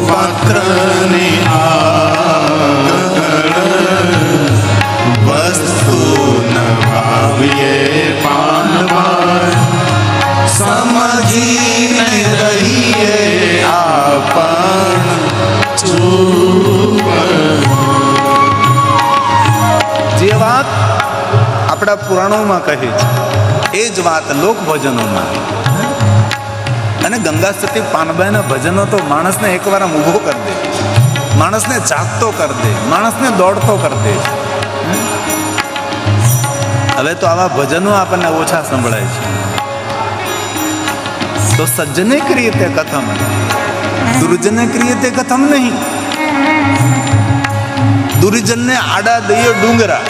પાત્રની આગળ વસ્તુ ન ભાવીએ પાનવા સમજીને રહીએ આપણ જે વાત આપણા પુરાણોમાં કહે છે એ જ વાત લોક ભજનોમાં. અને ગંગા સતી પાનબાઈના ભજનો તો માણસને એકવાર આમ ઊભો કરી દે, માણસને જાગતો કરી દે, માણસને દોડતો કરી દે. હવે તો આવા ભજનો આપણને ઓછા સંભળાય છે. તો સજ્જને ક્રિયતે કથમ દુર્જને ક્રિયતે કથમ નહીં. દુર્જનને આડા દઈએ ડુંગરા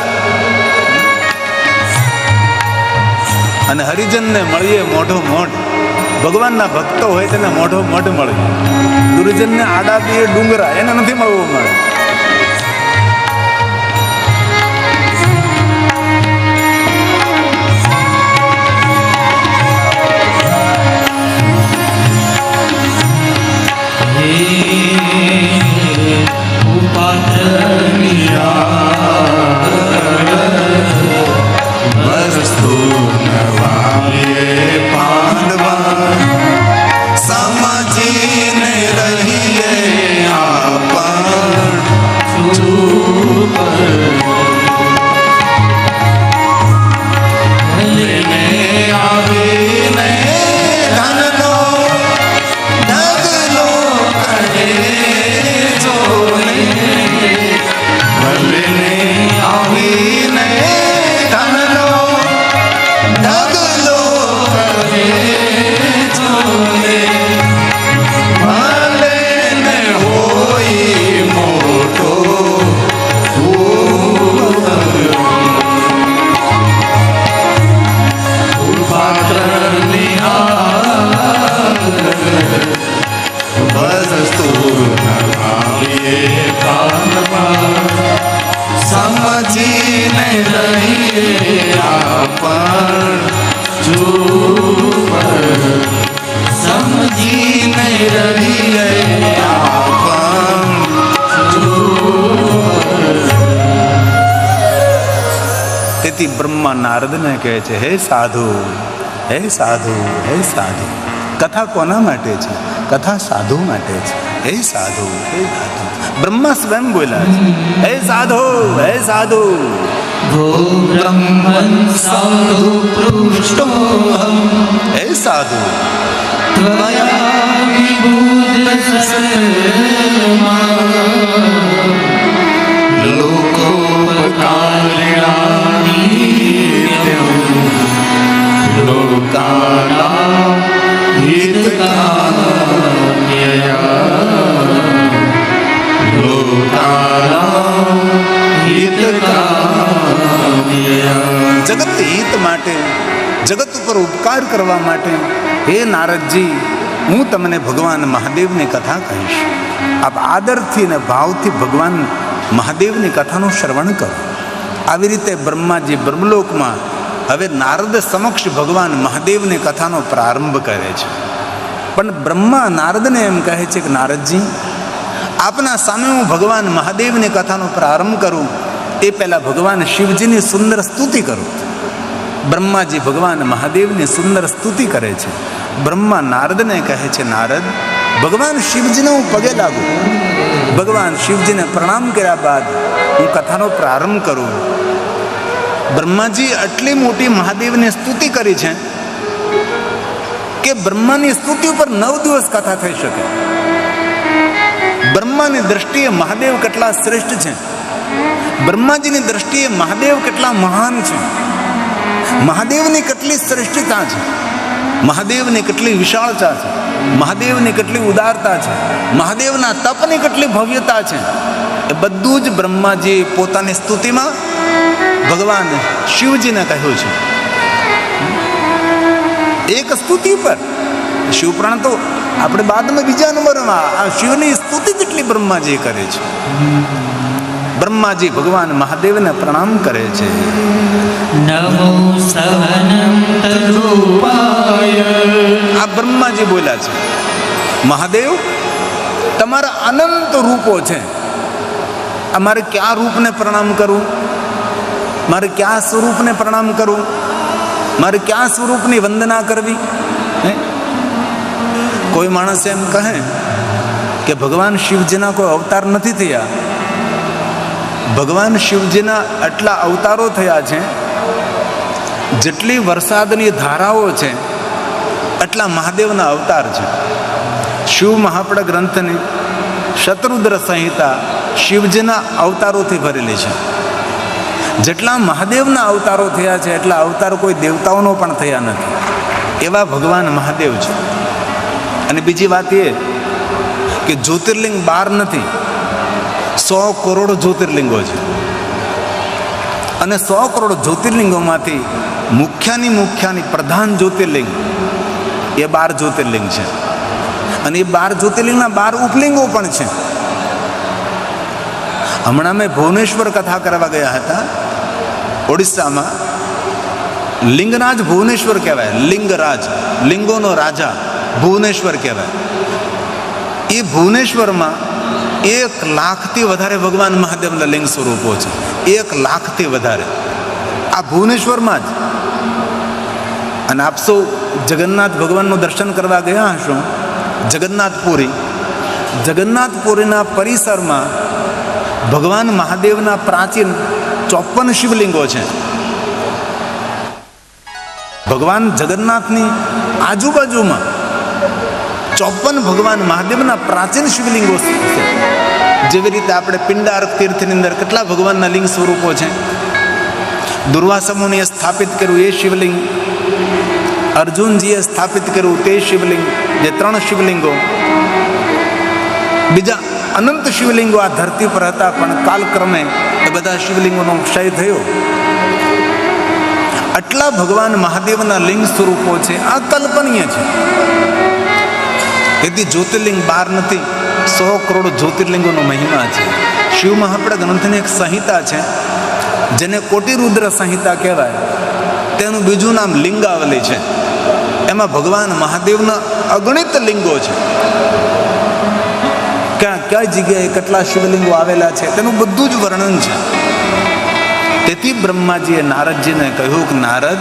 અને હરિજનને મળીએ મોઢો મોઢ. ભગવાનના ભક્તો હોય તેને મોઢો મોઢ મળે. દુર્જનને આડા દઈએ ડુંગરા એને નથી મળવું મળે. વસ્તુ નવાવીએ પાનવા સમજીને રહીએ આપણ ચૂપ. લઈને આવીને ધનનો ઢગલો કરે જોને. લઈને આવીને ધનનો ઢગલો કરે જોને. ભલે ને હોય મોટો પાત્રની વસ્તુ નવાવીએ પાનવા સમજીને રહીએ આપણ ચૂપ. સમજીને રહીએ આપણ ચૂપ. તેથી બ્રહ્મા નારદને કહે છે, હે સાધુ, હે સાધુ, હે સાધુ. કથા કોના માટે છે? કથા સાધુ માટે છે. હે સાધુ, હે સાધુ. બ્રહ્મા સ્વયં બોલ્યા છે, હે સાધુ, હે સાધુ. બ્રહ્મન સાધુ પૃષ્ઠોહમ હે સાધુ. ત્વયા વિબુધ સર્વમાં લોકોપકારિણા નિત્યં લોકાનાં હિતકામ્યયા લોકાનાં હિતકામ્યયા. જગત હિત માટે, જગત ઉપર ઉપકાર કરવા માટે હે નારદજી હું તમને ભગવાન મહાદેવની કથા કહીશ. આપ આદરથી અને ભાવથી ભગવાન મહાદેવની કથાનું શ્રવણ કરો. આવી રીતે બ્રહ્માજી બ્રહ્મલોકમાં હવે નારદ સમક્ષ ભગવાન મહાદેવની કથાનો પ્રારંભ કરે છે. પણ બ્રહ્મા નારદને એમ કહે છે કે નારદજી આપના સામે હું ભગવાન મહાદેવની કથાનો પ્રારંભ કરું એ પહેલાં ભગવાન શિવજીની સુંદર સ્તુતિ કરું. બ્રહ્માજી ભગવાન મહાદેવની સુંદર સ્તુતિ કરે છે. બ્રહ્મા નારદને કહે છે, નારદ ભગવાન શિવજીને હું પગે લાગુ. ભગવાન શિવજીને પ્રણામ કર્યા બાદ હું કથાનો પ્રારંભ કરું. બ્રહ્માજી આટલી મોટી મહાદેવની સ્તુતિ કરી છે કે બ્રહ્માની સ્તુતિ ઉપર 9 દિવસ કથા થઈ શકે. બ્રહ્માની દ્રષ્ટિએ મહાદેવ કેટલા શ્રેષ્ઠ છે, બ્રહ્માજીની દ્રષ્ટિએ મહાદેવ કેટલા મહાન છે, મહાદેવની કેટલી શ્રેષ્ઠતા છે, મહાદેવની કેટલી વિશાળતા છે, મહાદેવની કેટલી ઉદારતા છે, મહાદેવના તપની કેટલી ભવ્યતા છે, એ બધું જ બ્રહ્માજી પોતાની સ્તુતિમાં ભગવાન શિવજીને કહ્યું છે. એક સ્તુતિ પર શિવપુરાણ તો આપણે બાદમાં બીજા નંબરમાં આ શિવની સ્તુતિ જેટલી બ્રહ્માજી કરે છે. બ્રહ્માજી ભગવાન મહાદેવને પ્રણામ કરે છે. નમો સહનંતરૂપાય. આ બ્રહ્માજી બોલ્યા છે, મહાદેવ તમારા અનંત રૂપો છે. મારે કયા રૂપને પ્રણામ કરવું, મારે કયા સ્વરૂપને પ્રણામ કરવું, મારે કયા સ્વરૂપની વંદના કરવી? કોઈ માણસ એમ કહે કે ભગવાન શિવજીના કોઈ અવતાર નથી થયા. ભગવાન શિવજીના આટલા અવતારો થયા છે, જેટલી વરસાદની ધારાઓ છે એટલા મહાદેવના અવતાર છે. શિવ મહાપડ ગ્રંથની શતરુદ્ર સંહિતા શિવજીના અવતારોથી ભરેલી છે. જેટલા મહાદેવના અવતારો થયા છે એટલા અવતારો કોઈ દેવતાઓનો પણ થયા નથી. એવા ભગવાન મહાદેવ છે. અને બીજી વાત એ કે જ્યોતિર્લિંગ 12 નથી, 100 કરોડ જ્યોતિર્લિંગો છે. અને 100 કરોડ જ્યોતિર્લિંગોમાંથી મુખ્યાની પ્રધાન જ્યોતિર્લિંગ એ 12 જ્યોતિર્લિંગ છે. અને એ 12 જ્યોતિર્લિંગના 12 ઉપલિંગો પણ છે. હમણાં મેં ભુવનેશ્વર કથા કરવા ગયા હતા ઓડિશામાં. લિંગરાજ ભુવનેશ્વર કહેવાય. લિંગરાજ, લિંગોનો રાજા ભુવનેશ્વર કહેવાય. એ ભુવનેશ્વરમાં 1 લાખથી વધારે ભગવાન મહાદેવના લિંગ સ્વરૂપો છે. 1 લાખથી વધારે આ ભુવનેશ્વરમાં જ. અને આપ સૌ જગન્નાથ ભગવાનનું દર્શન કરવા ગયા હશો જગન્નાથપુરી. જગન્નાથપુરીના પરિસરમાં ભગવાન મહાદેવના પ્રાચીન 54 શિવલિંગો છે. ભગવાન જગન્નાથની આજુબાજુમાં 54 ભગવાન મહાદેવના પ્રાચીન શિવલિંગો છે. જેવી રીતે આપણે પિંડારક તીર્થની અંદર કેટલા ભગવાનના લિંગ સ્વરૂપો છે. દુર્વાસા મુનિએ સ્થાપિત કર્યું એ શિવલિંગ, અર્જુનજીએ સ્થાપિત કર્યું તે શિવલિંગ, જે 3 શિવલિંગો. બીજા અનંત શિવલિંગો આ ધરતી પર હતા, પણ કાલક્રમે એ બધા શિવલિંગોનો ક્ષય થયો. આટલા ભગવાન મહાદેવના લિંગ સ્વરૂપો છે. આ કલ્પનીય છે. તેથી જ્યોતિર્લિંગ 12 નથી, 100 કરોડ જ્યોતિર્લિંગોનો મહિમા છે. શિવ મહાપડ ગ્રંથની એક સંહિતા છે જેને કોટિરુદ્ર સંહિતા કહેવાય. તેનું બીજું નામ લિંગાવલી છે. એમાં ભગવાન મહાદેવના અગણિત લિંગો છે. કયા જગ્યાએ કેટલા શિવલિંગો આવેલા છે તેનું બધું જ વર્ણન છે. તેથી બ્રહ્માજીએ નારદજીને કહ્યું કે નારદ,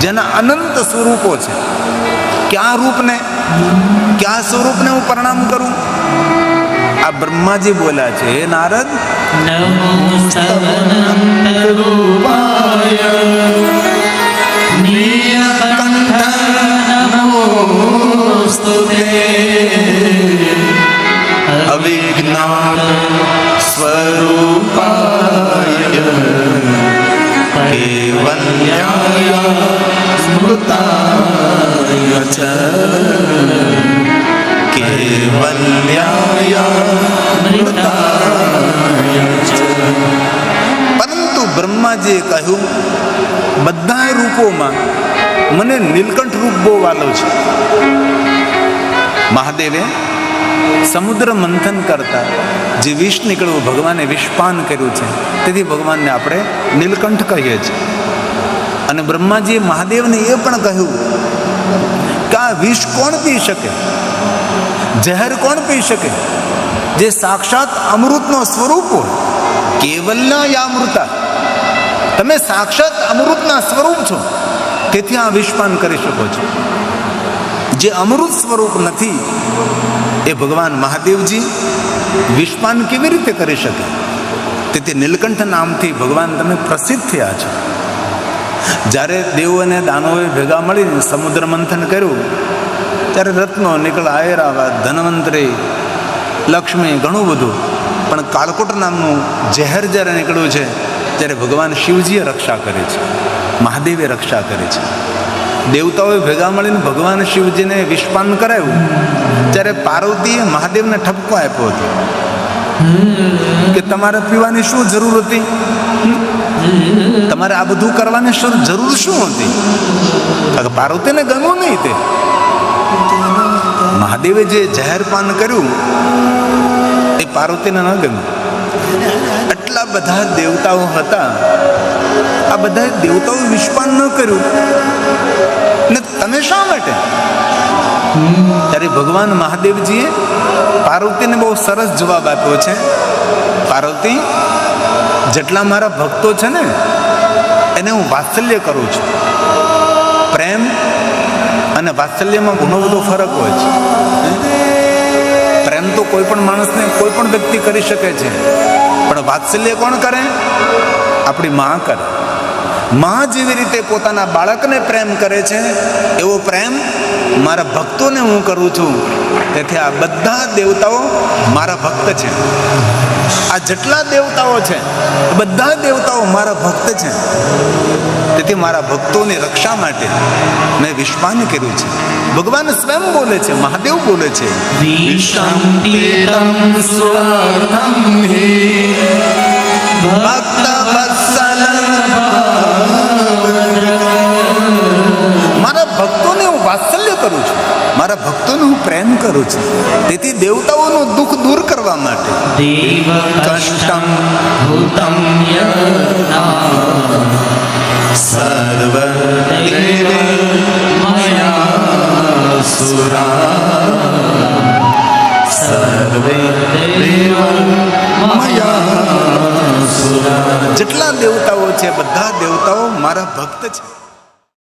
જેના અનંત સ્વરૂપો છે, કયા રૂપને, કયા સ્વરૂપને હું પ્રણામ કરું? આ બ્રહ્માજી બોલ્યા છે, હે નારદ, નમો સવનંત રૂપાય નીલકંઠ નમોસ્તુતે અવિજ્ઞાન સ્વરૂપાય કેવલ્યાય સ્મૃતાય ચ કેવલ્યાય મૃતાય ચ. પરંતુ બ્રહ્માજીએ કહ્યું, બધા રૂપોમાં મને નીલકંઠ રૂપ બહુ વાલો છે. મહાદેવે સમુદ્ર મંથન કરતા જે વિષ નીકળવું ભગવાને વિષપાન કર્યું છે, તેથી ભગવાનને આપણે નીલકંઠ કહીએ છીએ. અને બ્રહ્માજીએ મહાદેવને એ પણ કહ્યું કે આ વિષ કોણ પી શકે, ઝેર કોણ પી શકે, જે સાક્ષાત અમૃતનો સ્વરૂપ હોય. કેવલના યામૃતા, તમે સાક્ષાત અમૃતના સ્વરૂપ છો, તેથી આ વિષપાન કરી શકો છો. જે અમૃત સ્વરૂપ નથી એ ભગવાન મહાદેવજી વિષપાન કેવી રીતે કરી શકે? તેથી નીલકંઠ નામથી ભગવાન તમે પ્રસિદ્ધ થયા છો. જ્યારે દેવો અને દાનવોએ ભેગા મળીને સમુદ્ર મંથન કર્યું ત્યારે રત્નો નીકળ્યા, આયરાવાદ, ધનવંતરી, લક્ષ્મી, ઘણું બધું. પણ કાળકોટ નામનું ઝેર જ્યારે નીકળ્યું છે ત્યારે ભગવાન શિવજીએ રક્ષા કરી છે, મહાદેવે રક્ષા કરી છે. દેવતાઓએ ભેગા મળીને ભગવાન શિવજીને વિષપાન કરાવ્યું ત્યારે પાર્વતીએ મહાદેવને ઠપકો આપ્યો હતો કે તમારે પીવાની શું જરૂર હતી, તમારે આ બધું કરવાની જરૂર શું હતી? પાર્વતીને ગમ્યું નહીં. તે મહાદેવે જે જાહેરપાન કર્યું એ પાર્વતીને ન ગમ્યું. એટલા બધા દેવતાઓ હતા, આ બધા દેવતાઓ વિષપાન ન કર્યું ને તમે શા માટે? ત્યારે ભગવાન મહાદેવજીએ પાર્વતીને બહુ સરસ જવાબ આપ્યો છે. પાર્વતી, જેટલા મારા ભક્તો છે ને એને હું વાત્સલ્ય કરું છું. પ્રેમ અને વાત્સલ્યમાં ઘણો બધો ફરક હોય છે. પ્રેમ તો કોઈ પણ માણસને કોઈ પણ વ્યક્તિ કરી શકે છે, પણ વાત્સલ્ય કોણ કરે? આપણી માં કરે. માં જેવી રીતે પોતાના બાળકને પ્રેમ કરે છે એવો પ્રેમ મારા ભક્તોને હું કરું છું. તેથી આ બધા દેવતાઓ મારા ભક્ત છે. આ જેટલા દેવતાઓ છે એ બધા દેવતાઓ મારા ભક્ત છે. તેથી મારા ભક્તોની રક્ષા માટે મેં વિશ્વાન કર્યું છે. ભગવાન સ્વયં બોલે છે, મહાદેવ બોલે છે, વિશંપિતં સ્વાર્થં હિ ભક્ત વત્સલ. મારા ભક્તોને હું વાત્સલ્ય કરું છું, મારા ભક્તોને હું પ્રેમ કરું છું. તેથી દેવતાઓનું દુઃખ દૂર કરવા માટે દેવ કષ્ટં ભૂતં યદા સર્વ દેવ મયા સુરા સર્વે દેવ મયા સુરા. જેટલા દેવતાઓ છે બધા દેવતાઓ મારા ભક્ત છે.